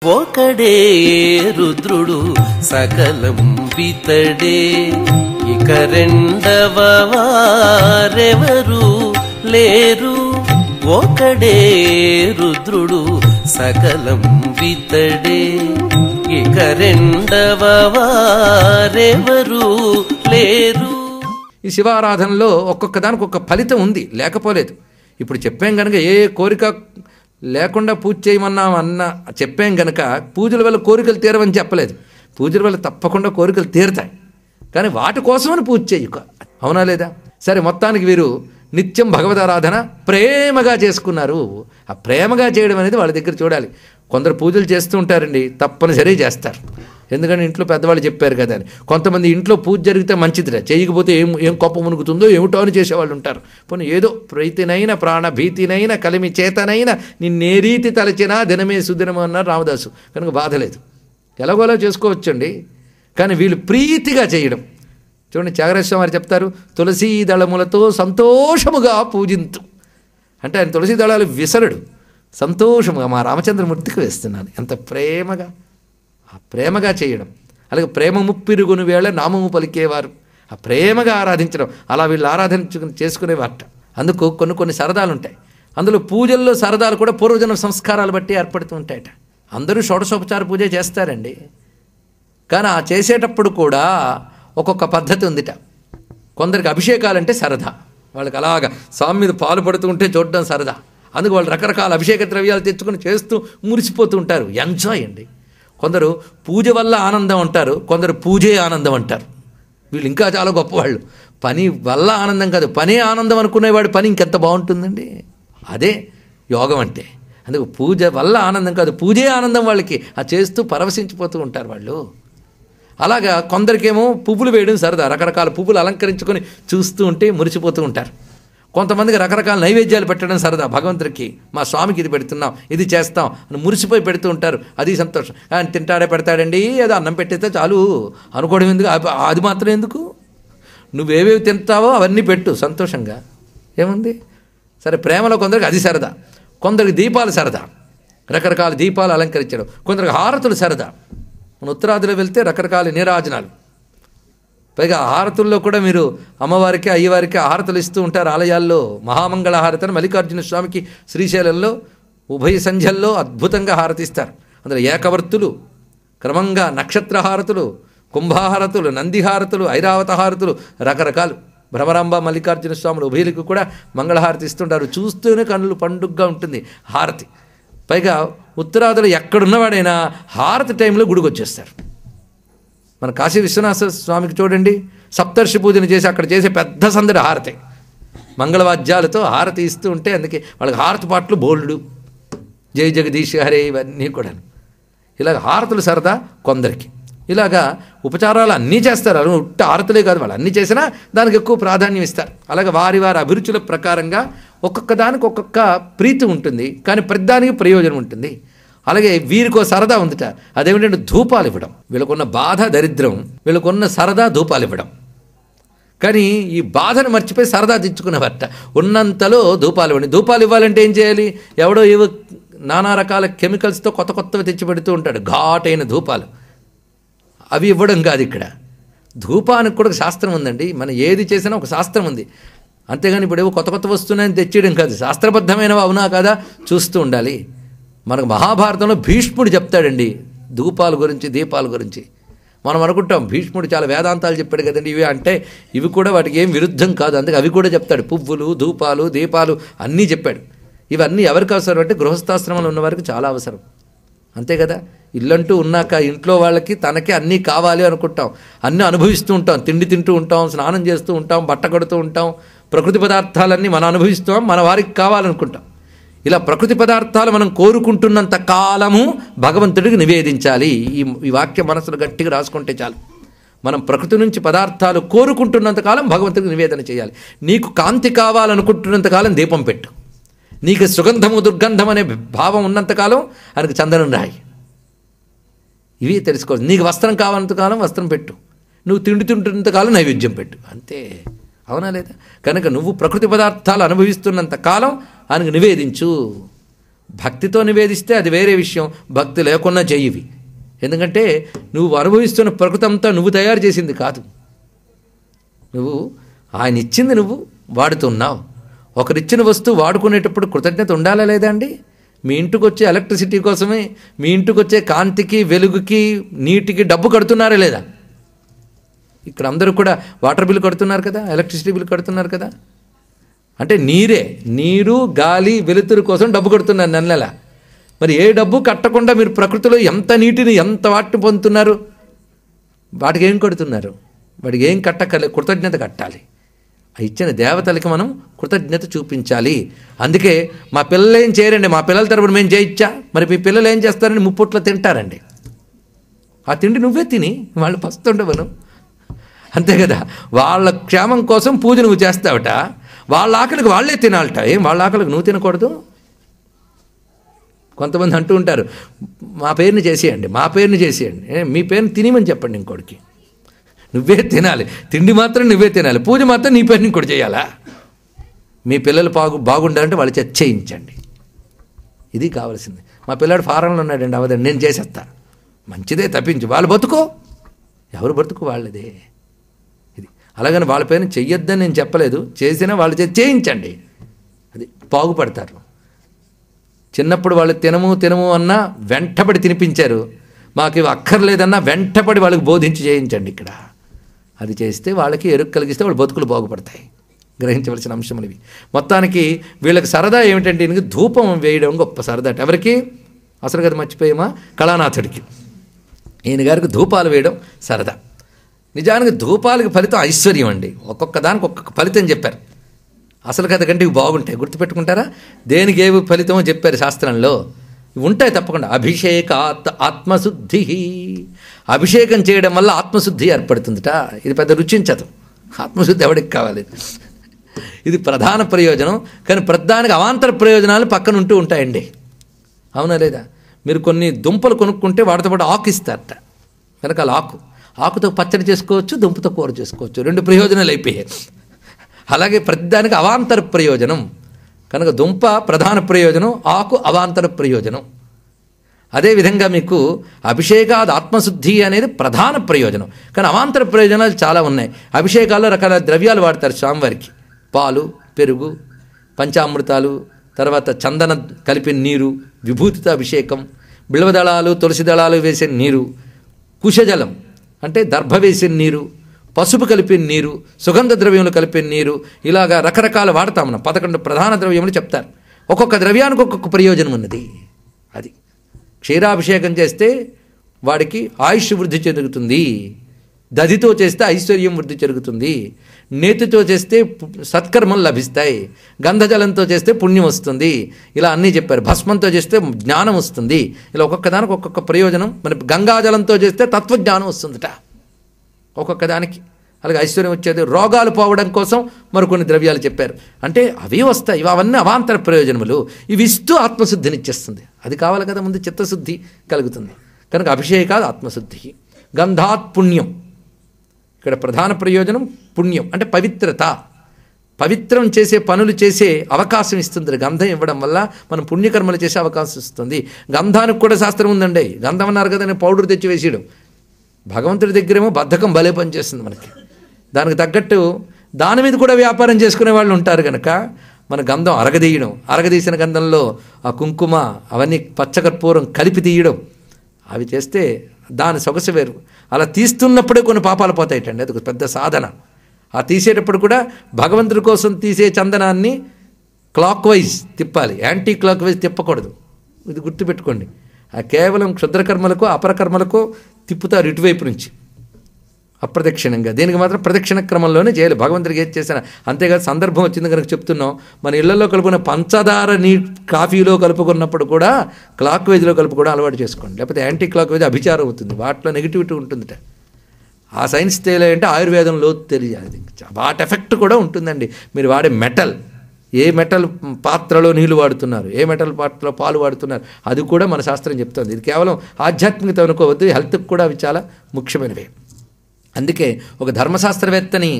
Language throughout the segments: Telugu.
ఒకడే రుద్రుడు సకలం వితడే, ఇక రెండవ వారెవరు లేరు. ఒకడే రుద్రుడు సకలం వితడే, ఇక రెండవ వారెవరు లేరు. ఈ శివారాధనలో ఒక్కొక్క దానికి ఒక ఫలితం ఉంది, లేకపోలేదు. ఇప్పుడు చెప్పాం కనుక ఏ కోరిక లేకుండా పూజ చేయమన్నాం అన్న చెప్పాం కనుక పూజల వల్ల కోరికలు తీరవని చెప్పలేదు. పూజల వల్ల తప్పకుండా కోరికలు తీరుతాయి, కానీ వాటి కోసమని పూజ చేయక, అవునా లేదా? సరే, మొత్తానికి వీరు నిత్యం భగవదారాధన ప్రేమగా చేసుకున్నారు. ఆ ప్రేమగా చేయడం అనేది వాళ్ళ దగ్గర చూడాలి. కొందరు పూజలు చేస్తూ ఉంటారండి, తప్పనిసరి చేస్తారు, ఎందుకంటే ఇంట్లో పెద్దవాళ్ళు చెప్పారు కదా అని. కొంతమంది ఇంట్లో పూజ జరిగితే మంచిదిరా, చేయకపోతే ఏం కోప మునుగుతుందో ఏమిటో అని చేసేవాళ్ళు ఉంటారు. పోనీ ఏదో ప్రీతినైనా ప్రాణభీతినైనా కలిమి చేతనైనా నిన్నే రీతి తలచినా దినమే సుదినము అన్నారు రామదాసు. కనుక బాధ లేదు, ఎలాగోలా చేసుకోవచ్చండి. కానీ వీళ్ళు ప్రీతిగా చేయడం చూడండి. త్యాగరాజస్వామి వారు చెప్తారు, తులసీ దళములతో సంతోషముగా పూజింతు అంటే ఆయన తులసీ దళాలు విసరడు, సంతోషముగా మా రామచంద్రమూర్తికి వేస్తున్నాను. ఎంత ప్రేమగా, ఆ ప్రేమగా చేయడం. అలాగే ప్రేమ ముప్పిరుగును వేళ నామము పలికేవారు, ఆ ప్రేమగా ఆరాధించడం. అలా వీళ్ళు చేసుకునేవారట. అందుకు కొన్ని సరదాలు ఉంటాయి. అందులో పూజల్లో సరదాలు కూడా పూర్వజన్మ సంస్కారాలు బట్టి ఏర్పడుతూ ఉంటాయట. అందరూ షోడశోపచార పూజ చేస్తారండి, కానీ ఆ చేసేటప్పుడు కూడా ఒక్కొక్క పద్ధతి ఉందిట. కొందరికి అభిషేకాలంటే సరదా, వాళ్ళకి అలాగా స్వామి మీద పాలు పడుతూ ఉంటే చూడడం సరదా. అందుకు వాళ్ళు రకరకాల అభిషేక ద్రవ్యాలు తెచ్చుకొని చేస్తూ మురిసిపోతూ ఉంటారు. ఎంజాయ్ అండి. కొందరు పూజ వల్ల ఆనందం అంటారు, కొందరు పూజే ఆనందం అంటారు. వీళ్ళు ఇంకా చాలా గొప్పవాళ్ళు. పని వల్ల ఆనందం కాదు, పనే ఆనందం అనుకునేవాడు పని ఇంకెంత బాగుంటుందండి. అదే యోగం అంటే. అందుకు పూజ వల్ల ఆనందం కాదు, పూజే ఆనందం వాళ్ళకి. ఆ చేస్తూ పరవశించిపోతూ ఉంటారు వాళ్ళు. అలాగా కొందరికేమో పువ్వులు వేయడం సరదా, రకరకాల పువ్వులు అలంకరించుకొని చూస్తూ ఉంటే మురిసిపోతూ ఉంటారు. కొంతమందికి రకరకాల నైవేద్యాలు పెట్టడం సరదా. భగవంతుడికి మా స్వామికి ఇది పెడుతున్నాం, ఇది చేస్తాం అని మురిసిపోయి పెడుతూ ఉంటారు. అది సంతోషం. ఆయన తింటాడే పెడతాడండి, ఏదో అన్నం పెట్టేస్తే చాలు అనుకోవడం ఎందుకు? అది మాత్రం ఎందుకు? నువ్వేవేవి తింటావో అవన్నీ పెట్టు సంతోషంగా, ఏముంది? సరే, ప్రేమలో కొందరికి అది సరదా. కొందరికి దీపాలు సరదా, రకరకాల దీపాలు అలంకరించడం. కొందరికి హారతులు సరదా. మన ఉత్తరాదిలో వెళ్తే రకరకాల నీరాజనాలు, పైగా హారతుల్లో కూడా మీరు అమ్మవారికి అయ్యవారికి హారతులు ఇస్తూ ఉంటారు ఆలయాల్లో. మహామంగళ హారతని మల్లికార్జున స్వామికి శ్రీశైలంలో ఉభయ సంధ్యల్లో అద్భుతంగా హారతిస్తారు. అందులో ఏకవర్తులు, క్రమంగా నక్షత్ర హారతులు, కుంభాహారతులు, నందిహారతులు, ఐరావత హారతులు, రకరకాలు. భ్రమరాంబ మల్లికార్జున స్వాములు ఉభయులకు కూడా మంగళహారతి ఇస్తుంటారు. చూస్తూనే కన్నులు పండుగగా ఉంటుంది హారతి. పైగా ఉత్తరాదులు ఎక్కడున్నవాడైనా హారతి టైంలో గుడికి వచ్చేస్తారు. మన కాశీ విశ్వనాథ స్వామికి చూడండి, సప్తర్షి పూజను చేసి అక్కడ చేసే పెద్ద సందడి హారతి, మంగళవాద్యాలతో హారతి ఇస్తూ ఉంటే అందుకే వాళ్ళకి హారతి పాటలు బోల్డు, జై జగదీశ్ హరే, ఇవన్నీ కూడా. ఇలాగ హారతులు సరదా కొందరికి. ఇలాగా ఉపచారాలు అన్నీ చేస్తారు. అలా ఉట్ట హారతులే కాదు, వాళ్ళు అన్నీ చేసినా దానికి ఎక్కువ ప్రాధాన్యం ఇస్తారు. అలాగే వారి వారి అభిరుచుల ప్రకారంగా ఒక్కొక్క దానికి ఒక్కొక్క ప్రీతి ఉంటుంది, కానీ ప్రతిదానికి ప్రయోజనం ఉంటుంది. అలాగే వీరికో సరదా ఉందిట, అదేమిటంటే ధూపాలు ఇవ్వడం. వీళ్ళకున్న బాధ దరిద్రం, వీళ్ళకున్న సరదా ధూపాలు ఇవ్వడం. కానీ ఈ బాధను మర్చిపోయి సరదా తెచ్చుకునేవారట. ఉన్నంతలో ధూపాలు ఇవ్వండి. ధూపాలు ఇవ్వాలంటే ఏం చేయాలి? ఎవడో ఏవో నానా రకాల కెమికల్స్తో కొత్త కొత్తవి తెచ్చి పెడుతూ ఉంటాడు, ఘాటైన ధూపాలు. అవి ఇవ్వడం కాదు ఇక్కడ. ధూపానికి కూడా శాస్త్రం ఉందండి. మనం ఏది చేసినా ఒక శాస్త్రం ఉంది. అంతేగాని ఇప్పుడు ఏవో కొత్త వస్తున్నాయని తెచ్చేయడం కాదు. శాస్త్రబద్ధమైనవి అవునా కాదా చూస్తూ ఉండాలి. మనకు మహాభారతంలో భీష్ముడు చెప్తాడండి ధూపాల గురించి, దీపాల గురించి. మనం అనుకుంటాం భీష్ముడు చాలా వేదాంతాలు చెప్పాడు కదండి, ఇవి అంటే ఇవి కూడా వాటికి ఏం విరుద్ధం కాదు. అందుకే అవి కూడా చెప్తాడు. పువ్వులు, ధూపాలు, దీపాలు అన్నీ చెప్పాడు. ఇవన్నీ ఎవరికి అవసరం అంటే గృహస్థాశ్రమంలో ఉన్నవారికి చాలా అవసరం, అంతే కదా. ఇల్లంటూ ఉన్నాక ఇంట్లో వాళ్ళకి తనకే అన్నీ కావాలి అనుకుంటాం, అన్నీ అనుభవిస్తూ ఉంటాం, తిండి తింటూ ఉంటాం, స్నానం చేస్తూ ఉంటాం, బట్ట కడుతూ ఉంటాం, ప్రకృతి పదార్థాలన్నీ మనం అనుభవిస్తాం, మన వారికి కావాలనుకుంటాం. ఇలా ప్రకృతి పదార్థాలు మనం కోరుకుంటున్నంత కాలము భగవంతుడికి నివేదించాలి. ఈ వాక్యం మనసులో గట్టిగా రాసుకుంటే చాలు. మనం ప్రకృతి నుంచి పదార్థాలు కోరుకుంటున్నంత కాలం భగవంతుడికి నివేదన చేయాలి. నీకు కాంతి కావాలనుకుంటున్నంత కాలం దీపం పెట్టు. నీకు సుగంధము దుర్గంధం అనే భావం ఉన్నంతకాలం ఆయనకు చందనం రాయి. ఇవి తెలుసుకోవాలి. నీకు వస్త్రం కావాలంతకాలం వస్త్రం పెట్టు, నువ్వు తిండి తింటున్నంతకాలం నైవేద్యం పెట్టు, అంతే. అవునా లేదా? కనుక నువ్వు ప్రకృతి పదార్థాలు అనుభవిస్తున్నంత కాలం ఆయనకు నివేదించు. భక్తితో నివేదిస్తే అది వేరే విషయం, భక్తి లేకున్నా చెయ్యివి. ఎందుకంటే నువ్వు అనుభవిస్తున్న ప్రకృతి అంతా నువ్వు తయారు చేసింది కాదు. నువ్వు ఆయన ఇచ్చింది నువ్వు వాడుతున్నావు. ఒకరిచ్చిన వస్తువు వాడుకునేటప్పుడు కృతజ్ఞత ఉండాలా లేదా అండి? మీ ఇంటికి వచ్చే ఎలక్ట్రిసిటీ కోసమే, మీ ఇంటికి వచ్చే కాంతికి, వెలుగుకి, నీటికి డబ్బు కడుతున్నారా లేదా? ఇక్కడ అందరూ కూడా వాటర్ బిల్ కడుతున్నారు కదా, ఎలక్ట్రిసిటీ బిల్ కడుతున్నారు కదా. అంటే నీరు, గాలి, వెలుతురు కోసం డబ్బు కడుతున్నారు నెల. మరి ఏ డబ్బు కట్టకుండా మీరు ప్రకృతిలో ఎంత నీటిని, ఎంత వాటిని పొందుతున్నారు? వాటికి ఏం కడుతున్నారు? వాడికి ఏం కట్టకలే, కృతజ్ఞత కట్టాలి. ఇచ్చిన దేవతలకి మనం కృతజ్ఞత చూపించాలి. అందుకే మా పిల్లలు ఏం చేయరండి, మా పిల్లల తరపున మేము చేయించా, మరి మీ పిల్లలు ఏం చేస్తారండి? ముప్పొట్లో తింటారండి. ఆ తిండి నువ్వే తిని వాళ్ళు పస్తుండవను, అంతే కదా. వాళ్ళ క్షేమం కోసం పూజ నువ్వు చేస్తావట, వాళ్ళ ఆకలికి వాళ్ళే తినాలట. ఏం వాళ్ళ ఆకలికి నువ్వు తినకూడదు? కొంతమంది అంటూ ఉంటారు, మా పేరుని చేసేయండి, మా పేరుని చేసేయండి. మీ పేరుని తినేమని చెప్పండి ఇంకోటికి. నువ్వే తినాలి, తిండి మాత్రం నువ్వే తినాలి, పూజ మాత్రం నీ పేరుని ఇంకోటి చేయాలా? మీ పిల్లలు బాగుండాలంటే వాళ్ళు చేయించండి. ఇది కావాల్సింది. మా పిల్లాడు ఫారంలో ఉన్నాడండి, అవదండి, నేను చేసేస్తా. మంచిదే, తప్పించు. వాళ్ళు బతుకో, ఎవరు బతుకు వాళ్ళదే. ఇది అలాగని వాళ్ళ పేరుని చెయ్యొద్దని నేను చెప్పలేదు, చేసినా వాళ్ళు చేయించండి, అది బాగుపడతారు. చిన్నప్పుడు వాళ్ళు తినము అన్నా వెంటపడి తినిపించారు, మాకు ఇవి అక్కర్లేదన్నా వెంటపడి వాళ్ళకి బోధించి చేయించండి. ఇక్కడ అది చేస్తే వాళ్ళకి ఎరుకు కలిగిస్తే వాళ్ళ బతుకులు బాగుపడతాయి. గ్రహించవలసిన అంశములు ఇవి. మొత్తానికి వీళ్ళకి సరదా ఏమిటంటే ఈయనకి ధూపం వేయడం గొప్ప సరదా. ఎవరికి? అసలు కదా మర్చిపోయామా, కళానాథుడికి. ఈయన గారికి ధూపాలు వేయడం సరదా. నిజానికి ధూపాలకి ఫలితం ఐశ్వర్యం అండి. ఒక్కొక్క దానికి ఒక్కొక్క ఫలితం చెప్పారు. అసలు కథ కంటే ఇవి బాగుంటాయి, గుర్తుపెట్టుకుంటారా? దేనికి ఏవి ఫలితమో చెప్పారు శాస్త్రంలో. ఉంటాయి తప్పకుండా. అభిషేకాత్ ఆత్మశుద్ధి, అభిషేకం చేయడం వల్ల ఆత్మశుద్ధి ఏర్పడుతుందిట. ఇది పెద్ద రుచించదు, ఆత్మశుద్ధి ఎవరికి కావాలి? ఇది ప్రధాన ప్రయోజనం. కానీ ప్రధానికి అవాంతర ప్రయోజనాలు పక్కన ఉంటూ ఉంటాయండి, అవునా లేదా? మీరు కొన్ని దుంపలు కొనుక్కుంటే వాటితో పాటు ఆకు ఇస్తారట, వెనకాల ఆకుతో పచ్చడి చేసుకోవచ్చు, దుంపతో కూర చేసుకోవచ్చు, 2 ప్రయోజనాలు అయిపోయాయి. అలాగే ప్రతిదానికి అవాంతర ప్రయోజనం. కనుక దుంప ప్రధాన ప్రయోజనం, ఆకు అవాంతర ప్రయోజనం. అదేవిధంగా మీకు అభిషేకాది ఆత్మశుద్ధి అనేది ప్రధాన ప్రయోజనం. కానీ అవాంతర ప్రయోజనాలు చాలా ఉన్నాయి. అభిషేకాల్లో రకాల ద్రవ్యాలు వాడతారు స్వామివారికి. పాలు, పెరుగు, పంచామృతాలు, తర్వాత చందన కలిపిన నీరు, విభూతితో అభిషేకం, బిల్వదళాలు, తులసి దళాలు వేసిన నీరు, కుశజలం అంటే దర్భ వేసిన నీరు, పసుపు కలిపిన నీరు, సుగంధ ద్రవ్యములు కలిపిన నీరు, ఇలాగా రకరకాల వాడతాం మనం. 11 ప్రధాన ద్రవ్యములు చెప్తారు. ఒక్కొక్క ద్రవ్యానికి ఒక్కొక్క ప్రయోజనం ఉన్నది. అది క్షీరాభిషేకం చేస్తే వాడికి ఆయుష్ వృద్ధి చెందుతుంది, దధితో చేస్తే ఐశ్వర్యం వృద్ధి జరుగుతుంది, నేతితో చేస్తే సత్కర్మలు లభిస్తాయి, గంధజలంతో చేస్తే పుణ్యం వస్తుంది, ఇలా అన్నీ చెప్పారు. భస్మంతో చేస్తే జ్ఞానం వస్తుంది. ఇలా ఒక్కొక్క దానికి ఒక్కొక్క ప్రయోజనం. మన గంగాజలంతో చేస్తే తత్వజ్ఞానం వస్తుందట ఒక్కొక్క దానికి. అలాగే ఐశ్వర్యం వచ్చేది. రోగాలు పోవడం కోసం మరికొన్ని ద్రవ్యాలు చెప్పారు. అంటే అవి వస్తాయి. ఇవి అవన్నీ అవాంతర ప్రయోజనములు. ఇవి ఇస్తూ ఆత్మశుద్ధినిచ్చేస్తుంది. అది కావాలి కదా, ముందు చిత్తశుద్ధి కలుగుతుంది. కనుక అభిషేకాలు ఆత్మశుద్ధి. గంధాత్ పుణ్యం, ఇక్కడ ప్రధాన ప్రయోజనం పుణ్యం అంటే పవిత్రత. పవిత్రం చేసే పనులు చేసే అవకాశం ఇస్తుంది గంధం ఇవ్వడం వల్ల. మనం పుణ్యకర్మలు చేసే అవకాశం ఇస్తుంది. గంధానికి కూడా శాస్త్రం ఉందండి. గంధం అన్నారు కదా, పౌడర్ తెచ్చి వేసేయడం. భగవంతుడి దగ్గరేమో బద్ధకం భలే పనిచేస్తుంది మనకి. దానికి తగ్గట్టు దాని మీద కూడా వ్యాపారం చేసుకునే వాళ్ళు ఉంటారు కనుక మన గంధం అరగదీసిన గంధంలో ఆ కుంకుమ అవన్నీ పచ్చకర్పూరం కలిపి తీయడం, అవి చేస్తే దాని సొగసు వేరు. అలా తీస్తున్నప్పుడే కొన్ని పాపాలు పోతాయిటండి. అది ఒక పెద్ద సాధన. ఆ తీసేటప్పుడు కూడా భగవంతుడి కోసం తీసే చందనాన్ని క్లాక్ వైజ్ తిప్పాలి, యాంటీ క్లాక్ వైజ్ తిప్పకూడదు. ఇది గుర్తుపెట్టుకోండి. కేవలం క్షుద్రకర్మలకు అపరకర్మలకు తిప్పుతారు ఇటువైపు నుంచి అప్రదక్షిణంగా. దీనికి మాత్రం ప్రదక్షిణ క్రమంలోనే చేయాలి. భగవంతుడికి ఏది చేసినా. అంతేకాదు సందర్భం వచ్చింది కనుక చెప్తున్నాం. మన ఇళ్లలో కలుపుకున్న పంచదార కాఫీలో కలుపుకున్నప్పుడు కూడా క్లాక్ వైజ్లో కలుపుకోవడం అలవాటు చేసుకోండి. లేకపోతే యాంటీ క్లాక్ వైజ్ అభిచారం అవుతుంది, వాటిలో నెగిటివిటీ ఉంటుందిట. ఆ సైన్స్ తెలియాలంటే ఆయుర్వేదంలో తెలియాలి. వాటి ఎఫెక్ట్ కూడా ఉంటుందండి. మీరు వాడే మెటల్, ఏ మెటల్ పాత్రలో నీళ్లు వాడుతున్నారు, ఏ మెటల్ పాత్రలో పాలు వాడుతున్నారు, అది కూడా మన శాస్త్రం చెప్తుంది. ఇది కేవలం ఆధ్యాత్మికత అనుకోవద్దు, హెల్త్కి కూడా అవి చాలా ముఖ్యమైనవి. అందుకే ఒక ధర్మశాస్త్రవేత్తని,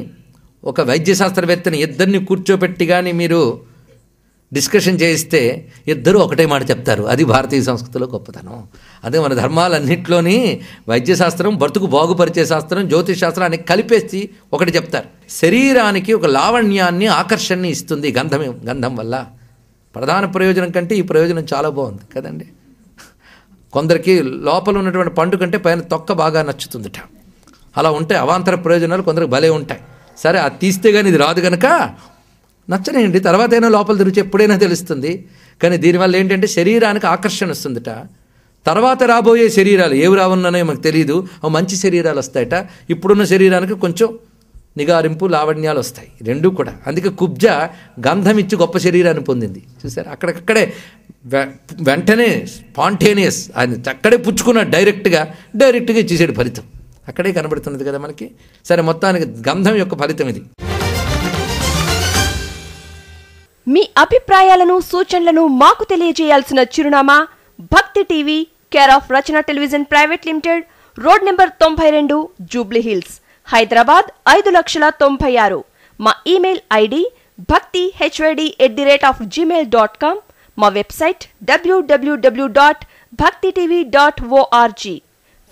ఒక వైద్య శాస్త్రవేత్తని ఇద్దరిని కూర్చోబెట్టి కానీ మీరు డిస్కషన్ చేయిస్తే ఇద్దరు ఒకటే మాట చెప్తారు. అది భారతీయ సంస్కృతిలో గొప్పతనం. అదే మన ధర్మాలన్నింటిలోని వైద్యశాస్త్రం, బ్రతుకు బాగుపరిచే శాస్త్రం, జ్యోతిష్ శాస్త్రాన్ని కలిపేసి ఒకటి చెప్తారు. శరీరానికి ఒక లావణ్యాన్ని, ఆకర్షణని ఇస్తుంది గంధం వల్ల. ప్రధాన ప్రయోజనం కంటే ఈ ప్రయోజనం చాలా బాగుంది కదండి. కొందరికి లోపల ఉన్నటువంటి పండు కంటే పైన తొక్క బాగా నచ్చుతుందిట. అలా ఉంటాయి అవాంతర ప్రయోజనాలు కొందరికి భలే ఉంటాయి. సరే, అది తీస్తే కానీ ఇది రాదు కనుక నచ్చనేయండి, తర్వాత అయినా లోపల తిరిగి ఎప్పుడైనా తెలుస్తుంది. కానీ దీనివల్ల ఏంటంటే శరీరానికి ఆకర్షణ వస్తుందిట. తర్వాత రాబోయే శరీరాలు ఏవి రావున్నాయో మాకు తెలియదు, అవి మంచి శరీరాలు వస్తాయట. ఇప్పుడున్న శరీరానికి కొంచెం నిగారింపు, లావణ్యాలు వస్తాయి, రెండూ కూడా. అందుకే కుబ్జ గంధం ఇచ్చి గొప్ప శరీరాన్ని పొందింది. చూసారు, అక్కడే వెంటనే స్పాంటేనియస్, ఆయన అక్కడే పుచ్చుకున్నాడు, డైరెక్ట్గా ఇచ్చేసాడు ఫలితం. అక్కడే కనబడుతున్నది కదా మనకి. సరే, మొత్తానికి గంధం యొక్క ఫలితం ఇది. మీ అభిప్రాయాలను, సూచనలను మాకు తెలియజేయాల్సిన చిరునామా భక్తి TV, care of Rachana television private limited, road number 92, Jubilee hills, Hyderabad 5,96,000. మా ఇమెయిల్ ఐడి bhaktihyd@gmail.com. మా వెబ్సైట్ www.bhaktitv.org.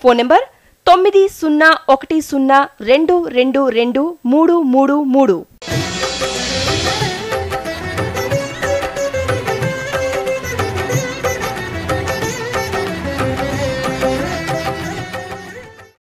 Phone number 9010222333.